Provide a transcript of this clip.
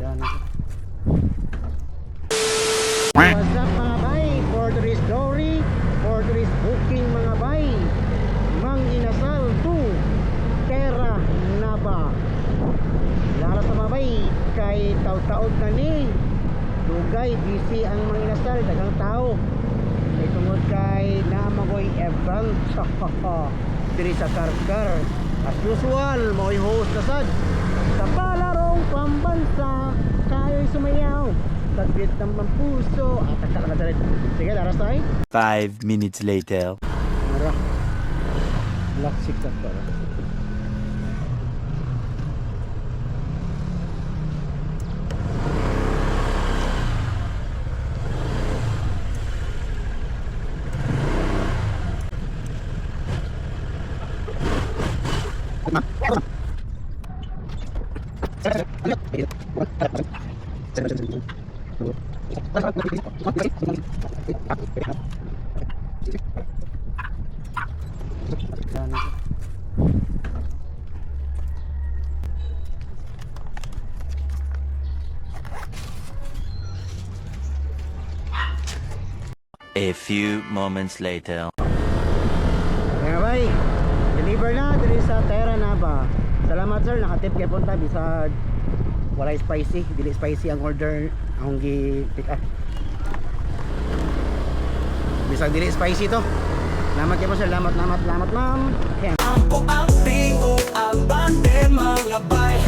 What's up mga bay? For today's story, for today's booking mga bay, Mang Inasal to Terra Nava. Lara sa mga bay, kay taw-taod na ni dugay, busy ang Mang Inasal, dagang tao. Kay tungod kay naamagoy event diri sa Karkar. As usual, mo'y host na sad sa palarong pambansa, kayo'y sumayaw taglit ng puso at akala ka dito. Sige, daras tayo. 5 minutes later. Mara. Black sikat para. A few moments later. Kaya bay, deliver na diri sa Terra Nava. Salamat sir, nakatip kay punta bisag walay spicy, dili spicy ang order akong gi-pick up. Bisag dili spicy to. Salamat kayo sir, salamat ma'am. Ako ang tingog, ang bande mga bay.